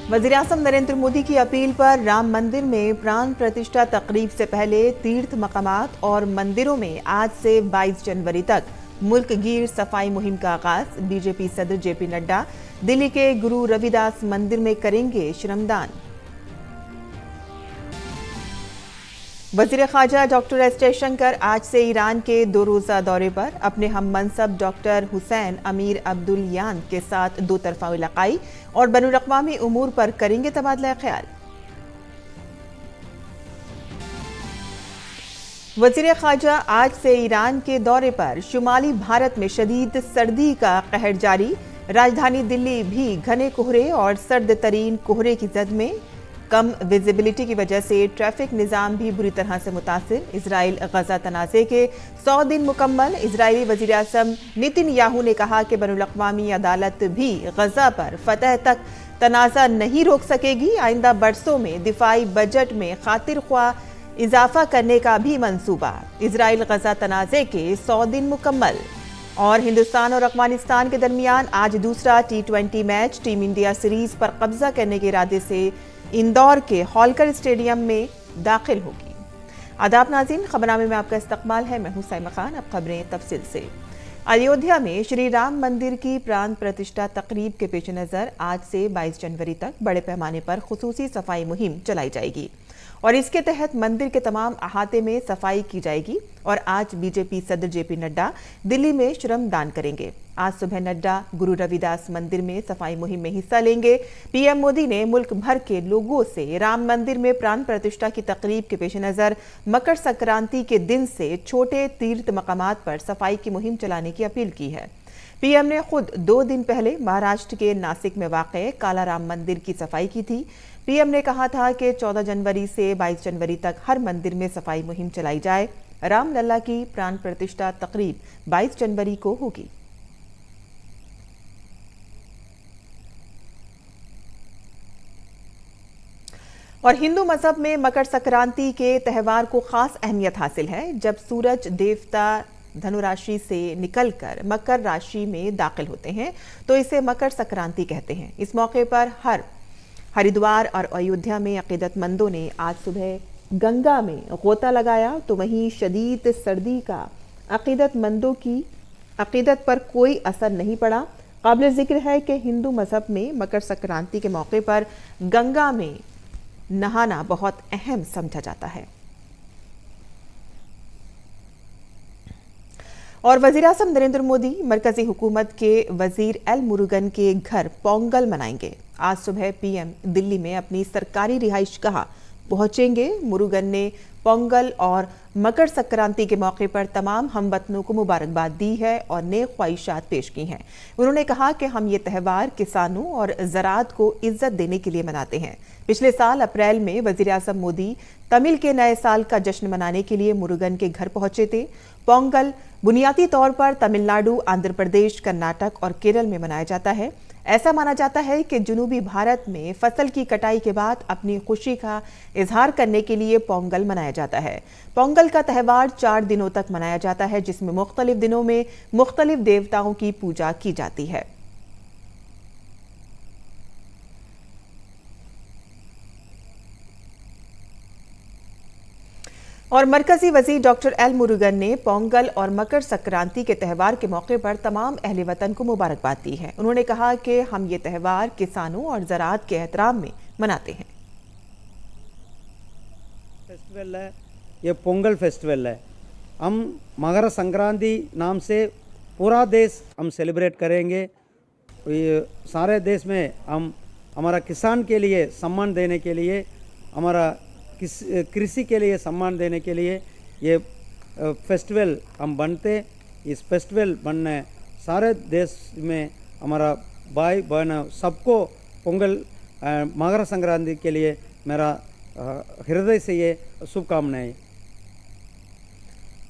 वज़ीर-ए-आज़म नरेंद्र मोदी की अपील पर राम मंदिर में प्राण प्रतिष्ठा तकरीब से पहले तीर्थ मकामात और मंदिरों में आज से 22 जनवरी तक मुल्क गिर सफाई मुहिम का आगाज। बीजेपी सदर जेपी नड्डा दिल्ली के गुरु रविदास मंदिर में करेंगे श्रमदान। वज़ीर ख़ारजा डॉक्टर एस जयशंकर आज से ईरान के 2 रोज़ा दौरे पर। अपने हम मनसब डॉक्टर हुसैन अमीर अब्दुल्लायान के साथ 2 तरफ़ा इलाक़ाई और बैनुल-अक़वामी उमूर पर करेंगे तबादला ख्याल। वज़ीर ख़ारजा आज से ईरान के दौरे पर। शुमाली भारत में शदीद सर्दी का कहर जारी। राजधानी दिल्ली भी घने कोहरे और सर्द तरीन कोहरे की जद में। कम विजिबिलिटी की वजह से ट्रैफिक निज़ाम भी बुरी तरह से मुतासिर। इजराइल गजा तनाज़े के 100 दिन मुकम्मल। इजरायली वज़ीर-ए-आज़म नेतन्याहू ने कहा कि बैनुल-अक़वामी अदालत भी गजा पर फतह तक तनाज़ा नहीं रोक सकेगी। आइंदा बरसों में दिफाई बजट में खातिर ख्वाह इजाफा करने का भी मंसूबा। इजराइल गजा तनाज़े के 100 दिन मुकम्मल। और हिंदुस्तान और अफगानिस्तान के दरमियान आज दूसरा T20 match team India series पर कब्जा करने के इरादे से इंदौर के होलकर स्टेडियम में दाखिल होगी। आदाब नाज़रीन, खबरनामे में आपका इस्तकबाल है। मैं हूं साइमा खान। अब खबरें तफसील से। अयोध्या में श्री राम मंदिर की प्राण प्रतिष्ठा तकरीब के पेश नज़र आज से 22 जनवरी तक बड़े पैमाने पर खुसूसी सफाई मुहिम चलाई जाएगी और इसके तहत मंदिर के तमाम अहाते में सफाई की जाएगी। और आज बीजेपी सदर जेपी नड्डा दिल्ली में श्रमदान करेंगे। आज सुबह नड्डा गुरु रविदास मंदिर में सफाई मुहिम में हिस्सा लेंगे। पीएम मोदी ने मुल्क भर के लोगों से राम मंदिर में प्राण प्रतिष्ठा की तकरीब के पेश नज़र मकर संक्रांति के दिन से छोटे तीर्थ मकामात पर सफाई की मुहिम चलाने की अपील की है। पीएम ने खुद 2 दिन पहले महाराष्ट्र के नासिक में वाक़े काला राम मंदिर की सफाई की थी। पीएम ने कहा था कि 14 जनवरी से 22 जनवरी तक हर मंदिर में सफाई मुहिम चलाई जाए। राम लल्ला की प्राण प्रतिष्ठा तकरीब 22 जनवरी को होगी। और हिंदू मजहब में मकर संक्रांति के त्यौहार को खास अहमियत हासिल है। जब सूरज देवता धनु राशि से निकलकर मकर राशि में दाखिल होते हैं तो इसे मकर संक्रांति कहते हैं। इस मौके पर हरिद्वार और अयोध्या में अकीदतमंदों ने आज सुबह गंगा में गोता लगाया, तो वहीं शदीद सर्दी का अकीदतमंदों की अकीदत पर कोई असर नहीं पड़ा। काबिल जिक्र है कि हिंदू मजहब में मकर संक्रांति के मौके पर गंगा में नहाना बहुत अहम समझा जाता है। और वज़ीर-ए-आज़म नरेंद्र मोदी मरकजी हुकूमत के वज़ीर एल मुरुगन के घर पोंगल मनाएंगे। आज सुबह पीएम दिल्ली में अपनी सरकारी रिहाइशगाह पहुंचेंगे। मुरुगन ने पोंगल और मकर संक्रांति के मौके पर तमाम हमवतनों को मुबारकबाद दी है और नेक ख्वाहिशात पेश की हैं। उन्होंने कहा कि हम ये त्यौहार किसानों और ज़राअत को इज्जत देने के लिए मनाते हैं। पिछले साल अप्रैल में वज़ीर-ए-आज़म मोदी तमिल के नए साल का जश्न मनाने के लिए मुरुगन के घर पहुंचे थे। पोंगल बुनियादी तौर पर तमिलनाडु, आंध्र प्रदेश, कर्नाटक और केरल में मनाया जाता है। ऐसा माना जाता है कि जनूबी भारत में फसल की कटाई के बाद अपनी खुशी का इजहार करने के लिए पोंगल मनाया जाता है। पोंगल का त्यौहार 4 दिनों तक मनाया जाता है, जिसमें मुख्तलिफ दिनों में मुख्तलिफ देवताओं की पूजा की जाती है। और मरकजी वज़ीर डॉक्टर एल मुरुगन ने पोंगल और मकर संक्रांति के त्यौहार के मौके पर तमाम अहले वतन को मुबारकबाद दी है। उन्होंने कहा कि हम ये त्यौहार किसानों और ज़राअत के एहतराम में मनाते हैं। फेस्टिवल है, ये पोंगल फेस्टिवल है। हम मकर संक्रांति नाम से पूरा देश हम सेलिब्रेट करेंगे। ये सारे देश में हम हमारा किसान के लिए सम्मान देने के लिए, हमारा कृषि के लिए सम्मान देने के लिए ये फेस्टिवल हम बनते। इस फेस्टिवल बनने सारे देश में हमारा भाई बहन सबको पोंगल मकर संक्रांति के लिए मेरा हृदय से ये शुभकामनाएं।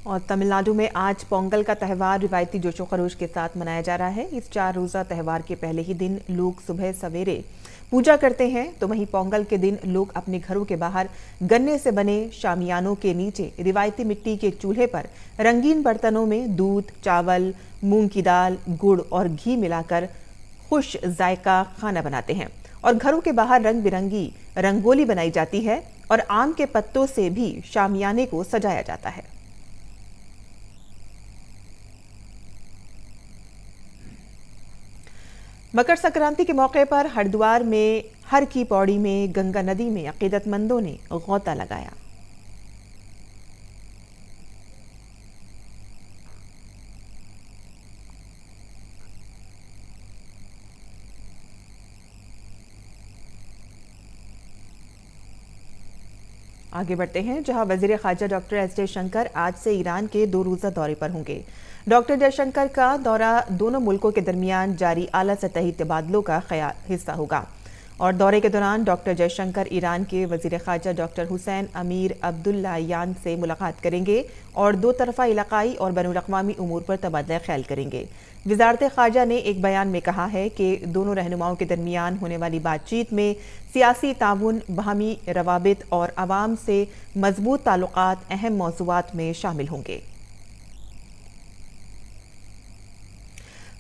और तमिलनाडु में आज पोंगल का त्यौहार रिवायती जोशो खरोश के साथ मनाया जा रहा है। इस 4 रोज़ा त्यौहार के पहले ही दिन लोग सुबह सवेरे पूजा करते हैं, तो वहीं पोंगल के दिन लोग अपने घरों के बाहर गन्ने से बने शामियानों के नीचे रिवायती मिट्टी के चूल्हे पर रंगीन बर्तनों में दूध, चावल, मूंग की दाल, गुड़ और घी मिलाकर खुश जायका खाना बनाते हैं। और घरों के बाहर रंग बिरंगी रंगोली बनाई जाती है और आम के पत्तों से भी शामियाने को सजाया जाता है। मकर संक्रांति के मौके पर हरिद्वार में हर की पौड़ी में गंगा नदी में अकीदतमंदों ने गौता लगाया। आगे बढ़ते हैं, जहां वजीर खारजा डॉक्टर एस जयशंकर आज से ईरान के 2 रोज़ा दौरे पर होंगे। डॉक्टर जयशंकर का दौरा दोनों मुल्कों के दरमियान जारी आला सतही तबादलों का हिस्सा होगा और दौरे के दौरान डॉक्टर जयशंकर ईरान के वजीर खारजा डॉक्टर हुसैन अमीर अब्दुल्लायान से मुलाकात करेंगे और 2 तरफ़ा इलाकाई और बैनुल-अक़वामी उमूर पर तबादला ख्याल करेंगे। वज़ारत खारजा ने एक बयान में कहा है कि दोनों रहनुमाओं के दरमियान होने वाली बातचीत में सियासी ताउन, बाहमी रवाबित और अवाम से मजबूत ताल्लुकात अहम मौज़ूआत में शामिल होंगे।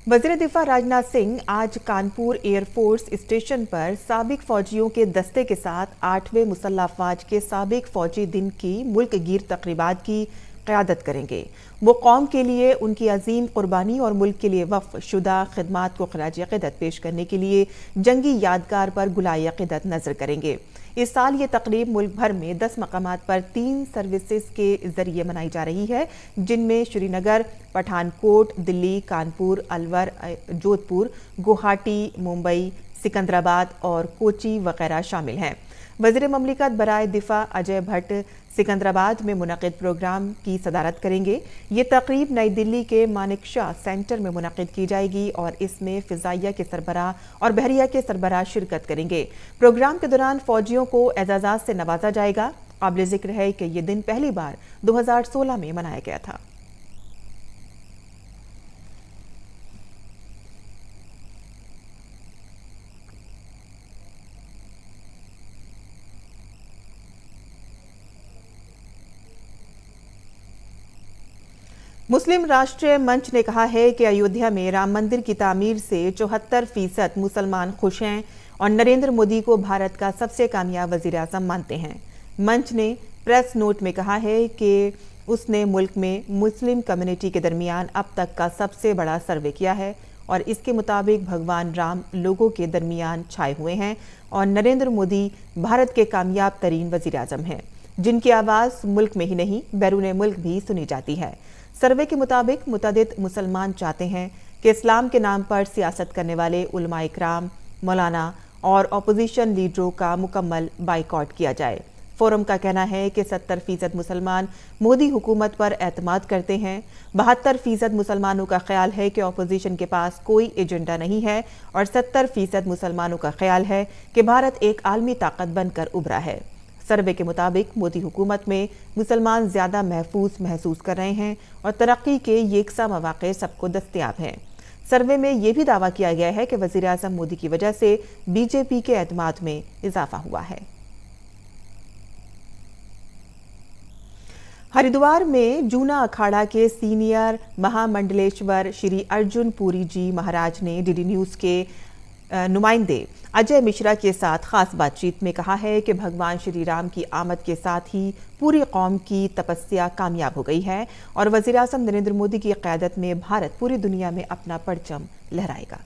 वज़ीर दिफा राजनाथ सिंह आज कानपुर एयरफोर्स स्टेशन पर साबिक फौजियों के दस्ते के साथ 8वें मुसल्लह अफ़वाज के साबिक फौजी दिन की मुल्क गिर तक़रीबात की क़यादत करेंगे। वो कौम के लिए उनकी अजीम कुर्बानी और मुल्क के लिए वफ़ शुदा खिदमात को ख़राज अक़ीदत पेश करने के लिए जंगी यादगार पर गुलाए अक़ीदत नज़र करेंगे। इस साल ये तकरीब मुल्क भर में 10 मकामात पर 3 सर्विसेज के जरिए मनाई जा रही है, जिनमें श्रीनगर, पठानकोट, दिल्ली, कानपुर, अलवर, जोधपुर, गुवाहाटी, मुंबई, सिकंदराबाद और कोची वगैरह शामिल हैं। वज़ीर ममलिकत बराए दिफा अजय भट्ट सिकंदराबाद में मुनक़िद प्रोग्राम की सदारत करेंगे। ये तकरीब नई दिल्ली के मानिक शाह सेंटर में मुनक़िद की जाएगी और इसमें फ़िज़ाइया के सरबराह और बहरिया के सरबराह शिरकत करेंगे। प्रोग्राम के दौरान फ़ौजियों को एजाज़ात से नवाजा जाएगा। काबिल ज़िक्र है कि ये दिन पहली बार 2016 में मनाया गया था। मुस्लिम राष्ट्रीय मंच ने कहा है कि अयोध्या में राम मंदिर की तामीर से 74% मुसलमान खुश हैं और नरेंद्र मोदी को भारत का सबसे कामयाब वज़ीर आज़म मानते हैं। मंच ने प्रेस नोट में कहा है कि उसने मुल्क में मुस्लिम कम्युनिटी के दरमियान अब तक का सबसे बड़ा सर्वे किया है और इसके मुताबिक भगवान राम लोगों के दरमियान छाए हुए हैं और नरेंद्र मोदी भारत के कामयाब तरीन वज़ीर आज़म हैं, जिनकी आवाज़ मुल्क में ही नहीं बैरून मुल्क भी सुनी जाती है। सर्वे के मुताबिक मुतअद्दिद मुसलमान चाहते हैं कि इस्लाम के नाम पर सियासत करने वाले उलमा इकराम, मौलाना और अपोजिशन लीडरों का मुकम्मल बाइकॉट किया जाए। फोरम का कहना है कि 70% मुसलमान मोदी हुकूमत पर एतमाद करते हैं। 72% मुसलमानों का ख्याल है कि अपोजिशन के पास कोई एजेंडा नहीं है और 70% मुसलमानों का ख्याल है कि भारत एक आलमी ताकत बनकर उभरा है। सर्वे के मुताबिक मोदी हुकूमत में मुसलमान ज़्यादा महफूज महसूस कर रहे हैं और तरक्की के यकसा मौक़े सबको दस्तयाब हैं। सर्वे में यह भी दावा किया गया है कि वज़ीर आज़म मोदी की वजह से बीजेपी के एतमाद में इजाफा हुआ है। हरिद्वार में जूना अखाड़ा के सीनियर महामंडलेश्वर श्री अर्जुन पुरी जी महाराज ने डीडी न्यूज़ के नुमाइंदे अजय मिश्रा के साथ खास बातचीत में कहा है कि भगवान श्री राम की आमद के साथ ही पूरी कौम की तपस्या कामयाब हो गई है और वज़ीर आज़म नरेंद्र मोदी की क़यादत में भारत पूरी दुनिया में अपना परचम लहराएगा।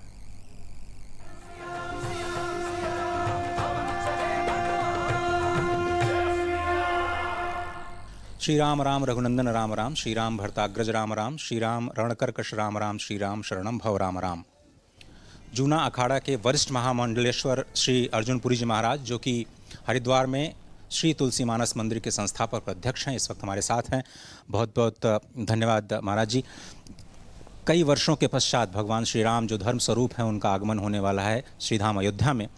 श्री राम राम रघुनंदन राम राम, श्री राम भरताग्रज राम राम, श्री राम रणकर्कश राम राम, श्री राम शरणम भव राम राम। जूना अखाड़ा के वरिष्ठ महामंडलेश्वर श्री अर्जुनपुरी जी महाराज, जो कि हरिद्वार में श्री तुलसी मानस मंदिर के संस्थापक अध्यक्ष हैं, इस वक्त हमारे साथ हैं। बहुत बहुत धन्यवाद महाराज जी। कई वर्षों के पश्चात भगवान श्री राम जो धर्म स्वरूप हैं, उनका आगमन होने वाला है श्रीधाम अयोध्या में।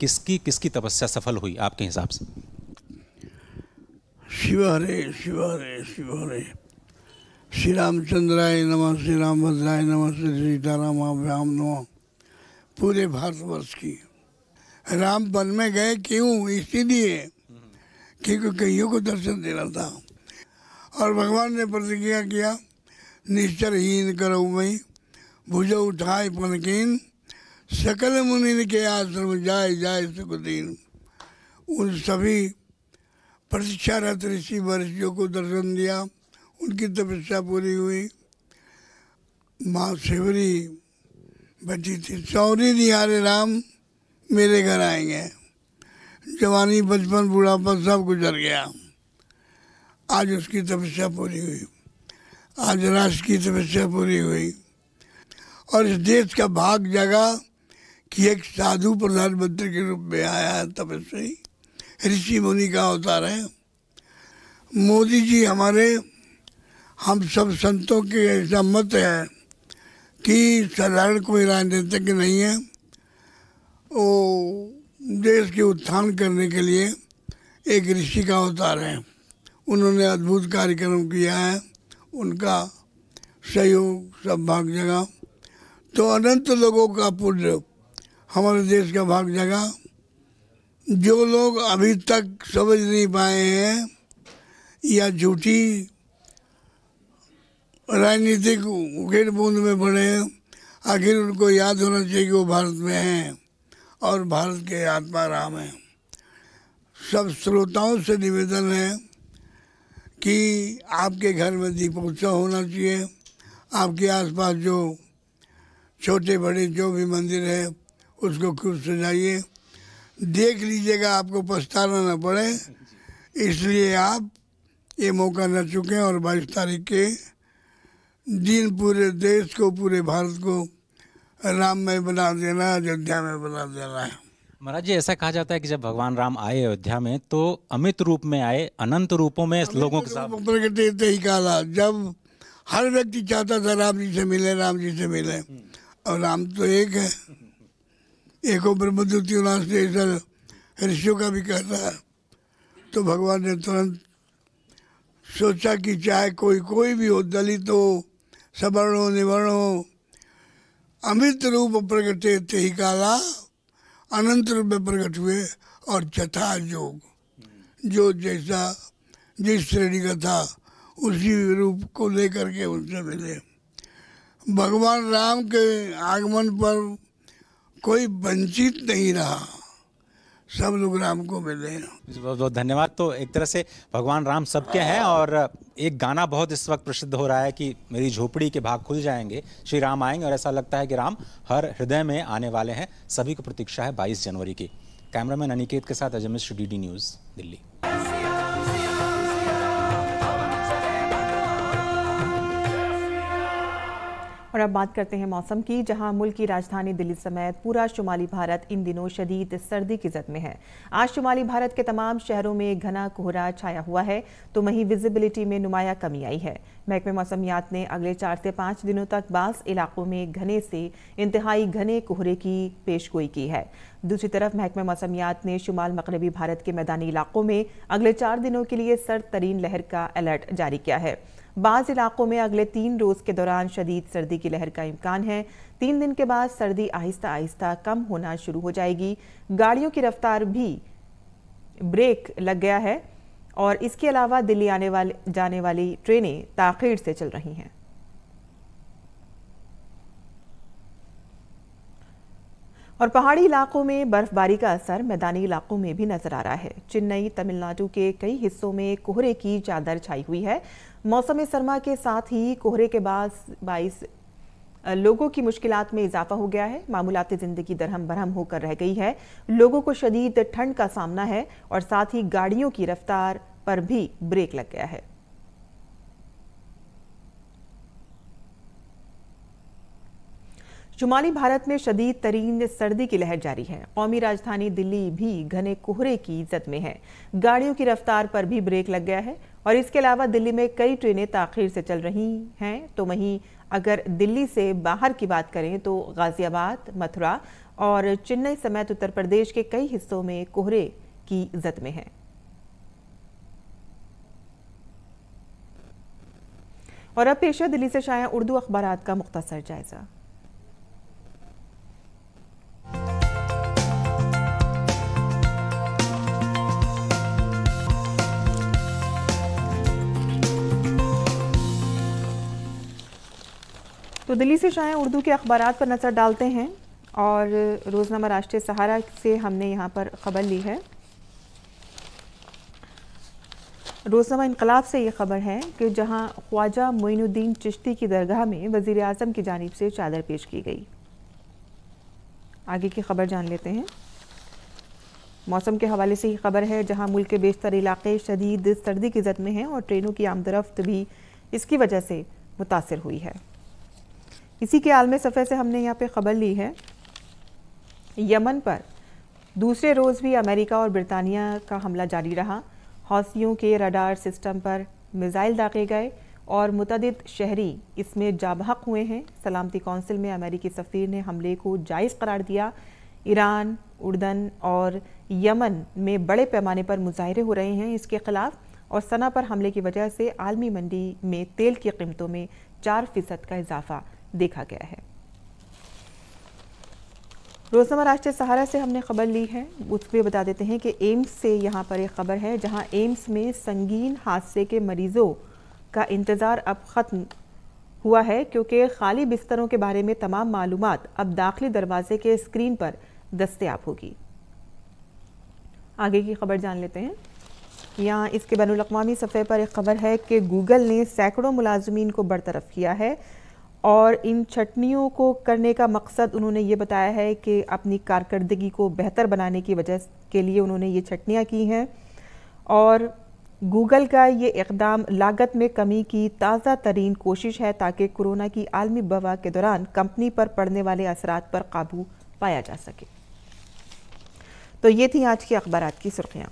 किसकी तपस्या सफल हुई आपके हिसाब से? शिव हरे शिव हरे शिव हरे। श्री रामचंद्राय नमः, श्री रामभद्राय नमः, श्री सीतारामाभ्याम नमः। पूरे भारतवर्ष की राम वन में गए क्यों? इसीलिए क्योंकि कईयों को दर्शन देना था और भगवान ने प्रतिज्ञा किया, निश्चरहीन करऊ मई भुज उठाए पनकीन सकल मुनि के आश्रम जाए जाए सुखदीन। उन सभी प्रतीक्षारत ऋषि महर्षियों को दर्शन दिया, उनकी तपस्या पूरी हुई। माँ शिवरी बैठी थी, सौरी निहारे राम मेरे घर आएंगे। जवानी बचपन बुढ़ापा सब गुजर गया, आज उसकी तपस्या पूरी हुई, आज राष्ट्र की तपस्या पूरी हुई और इस देश का भाग जगा कि एक साधु प्रधानमंत्री के रूप में आया है। तपस्वी ऋषि मुनि का अवतार है। मोदी जी हमारे, हम सब संतों के ऐसा मत है कि साधारण कोई राजनीतिक नहीं है, वो देश के उत्थान करने के लिए एक ऋषि का अवतार है। उन्होंने अद्भुत कार्यक्रम किया है, उनका सहयोग सब भाग जगह। तो अनंत लोगों का पुण्य हमारे देश का भाग जगह। जो लोग अभी तक समझ नहीं पाए हैं या झूठी राजनीतिक उकेड़ बूंद में पड़े हैं, आखिर उनको याद होना चाहिए कि वो भारत में हैं और भारत के आत्मा राम हैं। सब श्रोताओं से निवेदन है कि आपके घर में दीपोत्सव होना चाहिए। आपके आसपास जो छोटे बड़े जो भी मंदिर है उसको खूब सजाइए। देख लीजिएगा, आपको पछताना न पड़े, इसलिए आप ये मौका न चुकें और 22 तारीख के दिन पूरे देश को, पूरे भारत को राममय बना देना, अयोध्या में बना देना है। महाराज जी, ऐसा कहा जाता है कि जब भगवान राम आए अयोध्या में तो अमित रूप में आए, अनंत रूपों में लोगों के साथ प्रकट ही काला। जब हर व्यक्ति चाहता था राम जी से मिले, राम जी से मिले, और राम तो एक है, एको ब्रह्मद्वितीयो नास्ति, ऐसा ऋषियों का भी कहता है। तो भगवान ने तुरंत सोचा कि चाहे कोई भी हो, दलित हो, सवर्ण हो, निवर्ण हो, अमित रूप प्रकटे ते ही काला, अनंत रूप में प्रकट हुए और जथा योग, जो जैसा जिस श्रेणी का था उसी रूप को लेकर के उनसे मिले। भगवान राम के आगमन पर कोई वंचित नहीं रहा, सब लोग राम को मिले। बहुत बहुत धन्यवाद। तो एक तरह से भगवान राम सबके हैं और एक गाना बहुत इस वक्त प्रसिद्ध हो रहा है कि मेरी झोपड़ी के भाग खुल जाएंगे, श्री राम आएंगे, और ऐसा लगता है कि राम हर हृदय में आने वाले हैं। सभी को प्रतीक्षा है 22 जनवरी की। कैमरामैन अनिकेत के साथ अजय मिश्र, डीडी न्यूज़, दिल्ली। और अब बात करते हैं मौसम की, जहां मुल्क की राजधानी दिल्ली समेत पूरा शुमाली भारत इन दिनों शदीद सर्दी की जद में है। आज शुमाली भारत के तमाम शहरों में घना कोहरा छाया हुआ है, तो वहीं विजिबिलिटी में नुमाया कमी आई है। महकमे मौसमियात ने अगले 4 से 5 दिनों तक बास इलाकों में घने से इंतहाई घने कोहरे की पेशगोई की है। दूसरी तरफ महकमे मौसमियात ने शुमाल मगरबी भारत के मैदानी इलाकों में अगले 4 दिनों के लिए सर्द तरीन लहर का अलर्ट जारी किया है। बाज़ इलाकों में अगले 3 रोज के दौरान शदीद सर्दी की लहर का इम्कान है। 3 दिन के बाद सर्दी आहिस्ता आहिस्ता कम होना शुरू हो जाएगी। गाड़ियों की रफ्तार भी ब्रेक लग गया है और इसके अलावा दिल्ली जाने वाली ट्रेनें ताख़ीर से चल रही हैं। और पहाड़ी इलाकों में बर्फबारी का असर मैदानी इलाकों में भी नजर आ रहा है। चेन्नई, तमिलनाडु के कई हिस्सों में कोहरे की चादर छाई हुई है। मौसम सरमा के साथ ही कोहरे के बाद 22 लोगों की मुश्किलात में इजाफा हो गया है। मामूलाती जिंदगी दरहम बरहम होकर रह गई है। लोगों को शदीद ठंड का सामना है और साथ ही गाड़ियों की रफ्तार पर भी ब्रेक लग गया है। शुमाली भारत में शदीद तरीन सर्दी की लहर जारी है। कौमी राजधानी दिल्ली भी घने कोहरे की जद में है। गाड़ियों की रफ्तार पर भी ब्रेक लग गया है और इसके अलावा दिल्ली में कई ट्रेनें ताख़ीर से चल रही हैं। तो वहीं अगर दिल्ली से बाहर की बात करें तो गाजियाबाद, मथुरा और चेन्नई समेत उत्तर प्रदेश के कई हिस्सों में कोहरे की जद में है। और अब पेश है दिल्ली से शाया उर्दू अखबारात का मुख्तसर जायजा। तो दिल्ली से शाया उर्दू के अखबारात पर नजर डालते हैं। और रोज़नामा राष्ट्रीय सहारा से हमने यहाँ पर खबर ली है। रोज़नामा इनकलाब से ये खबर है कि जहां ख्वाजा मोइनुद्दीन चिश्ती की दरगाह में वज़ीर आज़म की जानिब से चादर पेश की गई। आगे की खबर जान लेते हैं। मौसम के हवाले से ही खबर है, जहां मुल्क के बेशतर इलाके शदीद सर्दी की जद में हैं और ट्रेनों की आमदरफ्त भी इसकी वजह से मुतासिर हुई है। इसी के आलमी सफ़े से हमने यहाँ पे खबर ली है। यमन पर दूसरे रोज़ भी अमेरिका और बरतानिया का हमला जारी रहा। हौसियों के रडार सिस्टम पर मिसाइल दागे गए और मुतअद्दिद शहरी इसमें जाबहक हुए हैं। सलामती कौंसिल में अमेरिकी सफ़ीर ने हमले को जायज़ करार दिया। ईरान, उर्दन और यमन में बड़े पैमाने पर मुजाहरे हो रहे हैं इसके खिलाफ, और सना पर हमले की वजह से आलमी मंडी में तेल की कीमतों में 4% का इजाफा देखा गया है। रोज़नामा राष्ट्रीय सहारा से हमने खबर ली है, उसमें बता देते हैं कि एम्स से यहाँ पर एक खबर है, जहाँ एम्स में संगीन हादसे के मरीजों का इंतज़ार अब ख़त्म हुआ है, क्योंकि खाली बिस्तरों के बारे में तमाम मालूमात अब दाखिली दरवाजे के स्क्रीन पर दस्तयाब होगी। आगे की खबर जान लेते हैं। यहाँ इसके बैनुल-अक़वामी सफ़े पर एक खबर है कि गूगल ने सैकड़ों मुलाज़मीन को बरतरफ किया है और इन छटनियों को करने का मकसद उन्होंने ये बताया है कि अपनी कारकर्दगी को बेहतर बनाने की वजह के लिए उन्होंने ये छटनियाँ की हैं। और गूगल का ये इक़दाम लागत में कमी की ताज़ा तरीन कोशिश है ताकि कोरोना की आलमी वबा के दौरान कंपनी पर पड़ने वाले असरात पर काबू पाया जा सके। तो ये थी आज की अखबारात की सुर्खियाँ,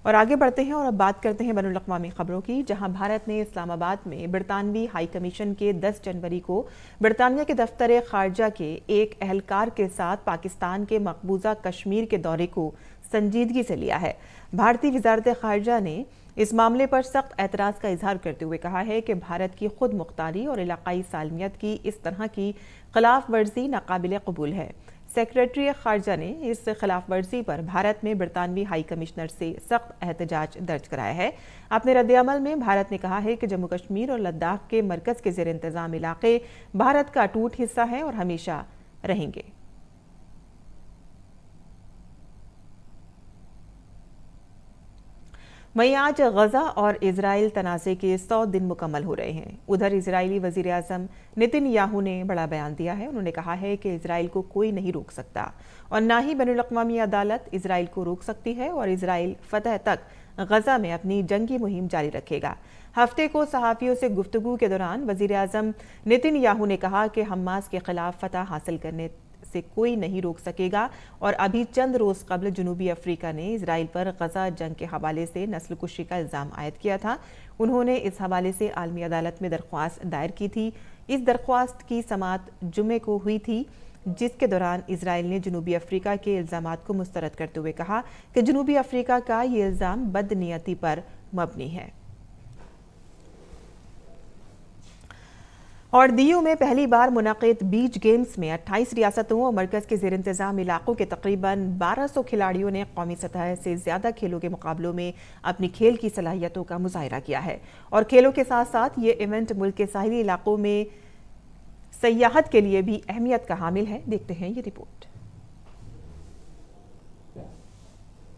और आगे बढ़ते हैं और अब बात करते हैं बैनुल-अक़वामी खबरों की, जहां भारत ने इस्लामाबाद में बरतानवी हाई कमीशन के 10 जनवरी को बरतानिया के दफ्तर खारजा के एक अहलकार के साथ पाकिस्तान के मकबूजा कश्मीर के दौरे को संजीदगी से लिया है। भारतीय वजारत खारजा ने इस मामले पर सख्त एतराज़ का इजहार करते हुए कहा है कि भारत की खुद मुख्तारी और इलाकाई सालमियत की इस तरह की खिलाफ वर्जी नाकाबिल कबूल है। सेक्रेटरी खारजा ने इस खिलाफ वर्जी पर भारत में बरतानवी हाई कमिश्नर से सख्त एहतजाज दर्ज कराया है। अपने रद्द-ए-अमल में भारत ने कहा है कि जम्मू कश्मीर और लद्दाख के मरकज़ के ज़ेर इंतज़ाम इलाके भारत का अटूट हिस्सा है और हमेशा रहेंगे। वहीं आज गजा और इजराइल तनाज़े के 100 दिन मुकम्मल हो रहे हैं। उधर इजरायली वज़ीर आज़म नेतन्याहू ने बड़ा बयान दिया है। उन्होंने कहा है कि इजराइल को कोई नहीं रोक सकता और ना ही बैनुल-अक़वामी अदालत इजराइल को रोक सकती है और इजराइल फतह तक गजा में अपनी जंगी मुहिम जारी रखेगा। हफ्ते को सहाफ़ियों से गुफ्तगू के दौरान वज़ीर आज़म नेतन्याहू ने कहा कि हमास के खिलाफ फतह हासिल करने से कोई नहीं रोक सकेगा, और अभी चंद रोज कबल जनूबी अफ्रीका ने इजराइल पर गजा जंग के हवाले से नस्ल कुशी का इल्ज़ाम आयद किया था। उन्होंने इस हवाले से आलमी अदालत में दरख्वास्त दायर की थी। इस दरख्वास्त की समाअत जुमे को हुई थी, जिसके दौरान इजराइल ने जनूबी अफ्रीका के इल्ज़ामात को मुस्तरद करते हुए कहा कि जनूबी अफ्रीका का ये इल्ज़ाम बदनीयती पर मबनी है। और दियो में पहली बार मुनक़िद बीच गेम्स में 28 रियासतों और मरकज़ के ज़ेर इंतज़ाम इलाकों के तकरीबन 1200 खिलाड़ियों ने कौमी सतह से ज़्यादा खेलों के मुकाबलों में अपनी खेल की सलाहियतों का मुज़ाहिरा किया है। और खेलों के साथ साथ ये इवेंट मुल्क के साहिली इलाकों में सयाहत के लिए भी अहमियत का हामिल है। देखते हैं ये रिपोर्ट।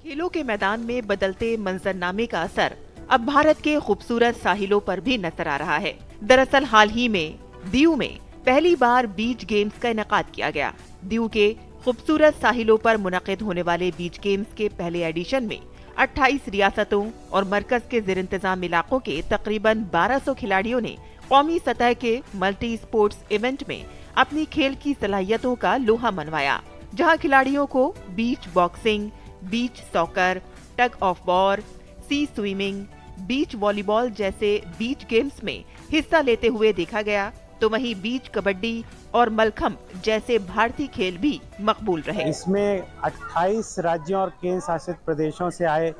खेलों के मैदान में बदलते मंजरनामे का असर अब भारत के खूबसूरत साहिलों पर भी नजर आ रहा है। दरअसल हाल ही में दीव में पहली बार बीच गेम्स का इनेकाद किया गया। दीव के खूबसूरत साहिलों पर मुनक़िद होने वाले बीच गेम्स के पहले एडिशन में 28 रियासतों और मरकज के ज़ेर इंतज़ाम इलाकों के तकरीबन 1200 खिलाड़ियों ने कौमी सतह के मल्टी स्पोर्ट्स इवेंट में अपनी खेल की सलाहियतों का लोहा मनवाया, जहां खिलाड़ियों को beach boxing, beach soccer, tug of war, sea swimming, beach volleyball जैसे बीच गेम्स में हिस्सा लेते हुए देखा गया, तो वहीं बीच कबड्डी और मलखम्ब जैसे भारतीय खेल भी मकबूल रहे। इसमें 28 राज्यों और केंद्र शासित प्रदेशों से आए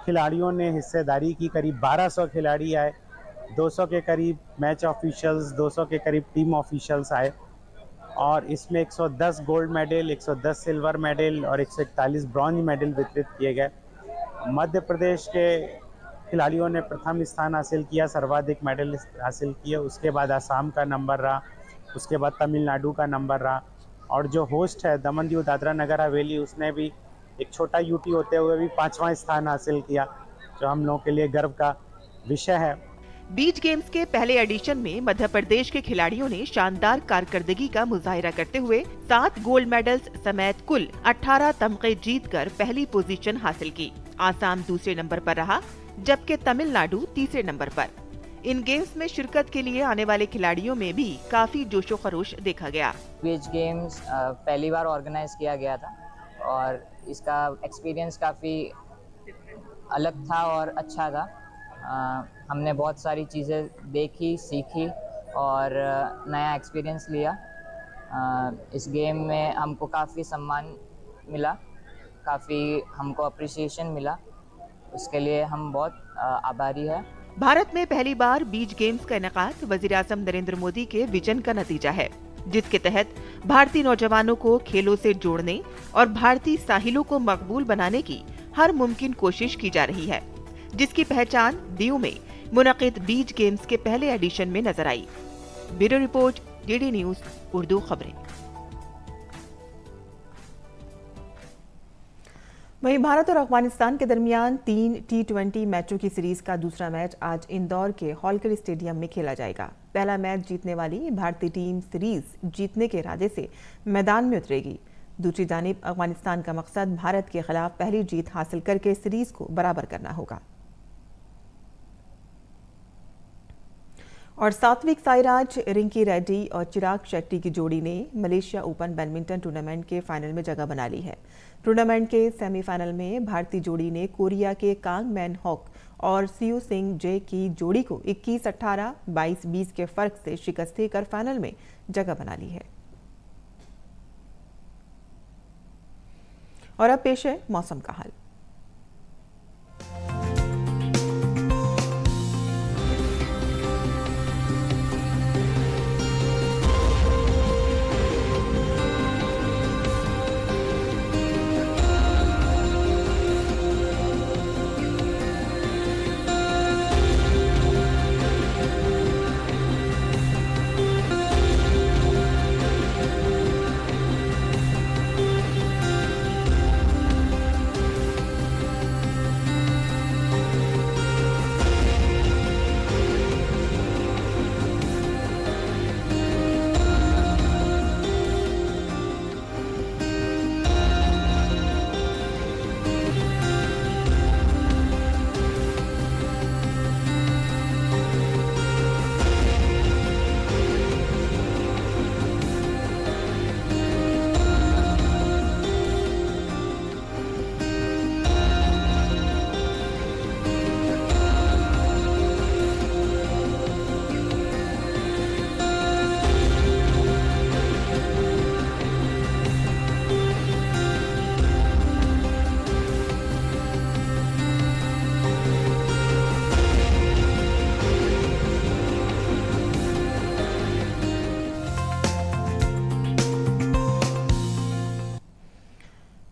खिलाड़ियों ने हिस्सेदारी की। करीब 1200 खिलाड़ी आए, 200 के करीब मैच ऑफिशियल्स, 200 के करीब टीम ऑफिशियल्स आए, और इसमें 110 गोल्ड मेडल, 110 सिल्वर मेडल और 141 ब्रॉन्ज मेडल वितरित किए गए। मध्य प्रदेश के खिलाड़ियों ने प्रथम स्थान हासिल किया, सर्वाधिक मेडल हासिल किए। उसके बाद असम का नंबर रहा, उसके बाद तमिलनाडु का नंबर रहा, और जो होस्ट है दमन दीव दादरा नगर हवेली, उसने भी एक छोटा यूटी होते हुए भी 5वां स्थान हासिल किया, जो हम लोगों के लिए गर्व का विषय है। बीच गेम्स के पहले एडिशन में मध्य प्रदेश के खिलाड़ियों ने शानदार कारकर्दगी का मुजाहिरा करते हुए 7 गोल्ड मेडल्स समेत कुल 18 तमगे जीतकर पहली पोजीशन हासिल की। आसाम दूसरे नंबर पर रहा, जबकि तमिलनाडु तीसरे नंबर पर। इन गेम्स में शिरकत के लिए आने वाले खिलाड़ियों में भी काफी जोशो खरोश देखा गया। बीच गेम्स पहली बार ऑर्गेनाइज किया गया था और इसका एक्सपीरियंस काफ़ी अलग था और अच्छा था। हमने बहुत सारी चीज़ें देखी, सीखी और नया एक्सपीरियंस लिया। इस गेम में हमको काफ़ी सम्मान मिला, काफ़ी हमको अप्रिसिएशन मिला, उसके लिए हम बहुत आभारी है। भारत में पहली बार बीच गेम्स का इनेकाद वज़ीर-ए-आज़म नरेंद्र मोदी के विजन का नतीजा है, जिसके तहत भारतीय नौजवानों को खेलों से जोड़ने और भारतीय साहिलों को मकबूल बनाने की हर मुमकिन कोशिश की जा रही है, जिसकी पहचान दीव में मुनक़िद बीच गेम्स के पहले एडिशन में नजर आई। Bureau report, DD news Urdu खबरें। वहीं भारत और अफगानिस्तान के दरमियान 3 T20 मैचों की सीरीज का दूसरा मैच आज इंदौर के होलकर स्टेडियम में खेला जाएगा। पहला मैच जीतने वाली भारतीय टीम सीरीज जीतने के इरादे से मैदान में उतरेगी। दूसरी जानिब अफगानिस्तान का मकसद भारत के खिलाफ पहली जीत हासिल करके सीरीज को बराबर करना होगा। और सात्विक साईराज, रिंकी रेड्डी और चिराग शेट्टी की जोड़ी ने मलेशिया ओपन बैडमिंटन टूर्नामेंट के फाइनल में जगह बना ली है। टूर्नामेंट के सेमीफाइनल में भारतीय जोड़ी ने कोरिया के कांग मैन हॉक और सियो सिंह जे की जोड़ी को 21-18, 22-20 के फर्क से शिकस्त देकर फाइनल में जगह बना ली है। और अब पेश है मौसम का हाल।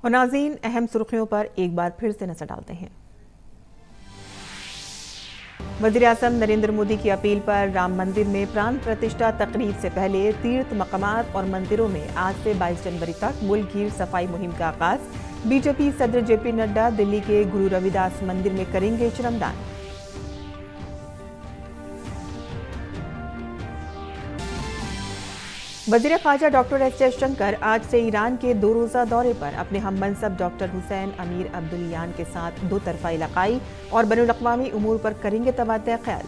और नाज़रीन, अहम सुर्खियों पर एक बार फिर से नजर डालते हैं। वज़ीर-ए-आज़म नरेंद्र मोदी की अपील पर राम मंदिर में प्राण प्रतिष्ठा तकरीब से पहले तीर्थ मकामात और मंदिरों में आज से 22 जनवरी तक मुल्क गिर सफाई मुहिम का आगाज। बीजेपी सदर जेपी नड्डा दिल्ली के गुरु रविदास मंदिर में करेंगे श्रमदान। वज़ीर ख़ारजा डॉक्टर एस जयशंकर आज से ईरान के 2 रोज़ा दौरे पर अपने हममनसब डॉक्टर हुसैन अमीर अब्दुल्लायान के साथ 2 तरफ़ा इलाक़ाई और बैनुल-अक़वामी उमूर पर करेंगे तबादला ख्याल।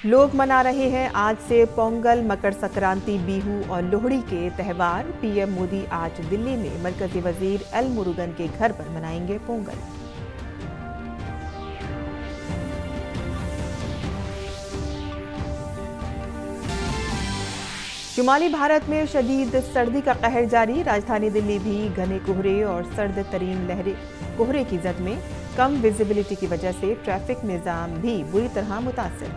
लोग मना रहे हैं आज से पोंगल, मकर संक्रांति, बिहू और लोहड़ी के त्यौहार। पीएम मोदी आज दिल्ली में मरकजी वज़ीर एल मुरुगन के घर पर मनाएंगे पोंगल। शुमाली भारत में शदीद सर्दी का कहर जारी। राजधानी दिल्ली भी घने कोहरे और सर्द तरीन लहरें कोहरे की जद में। कम विजिबिलिटी की वजह से ट्रैफिक निज़ाम भी बुरी तरह मुतासिर।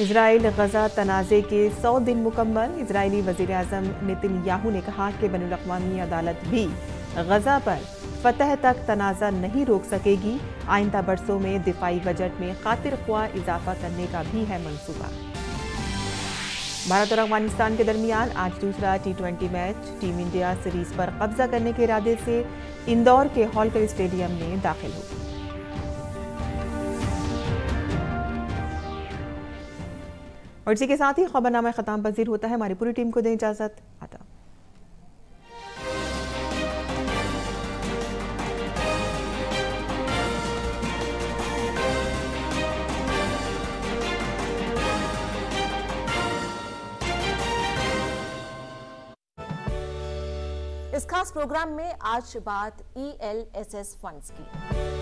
इजराइल गजा तनाज़े के 100 दिन मुकम्मल। इजरायली वज़ीर-ए-आज़म नेतन्याहू ने कहा कि बैनुल-अक़वामी अदालत भी गजा पर फतह तक तनाज़ा नहीं रोक सकेगी। आइंदा बरसों में दिफाई बजट में खातिर ख्वाह इजाफा करने का भी है मंसूबा। भारत और अफगानिस्तान के दरमियान आज दूसरा T20 match team India series पर कब्जा करने के इरादे से इंदौर के होलकर स्टेडियम में दाखिल हुई। और इसी के साथ ही खबरनामा खत्म पजीर होता है। हमारी पूरी टीम को दें इजाजत। आदाब। इस खास प्रोग्राम में आज बात ELSS फंड्स की।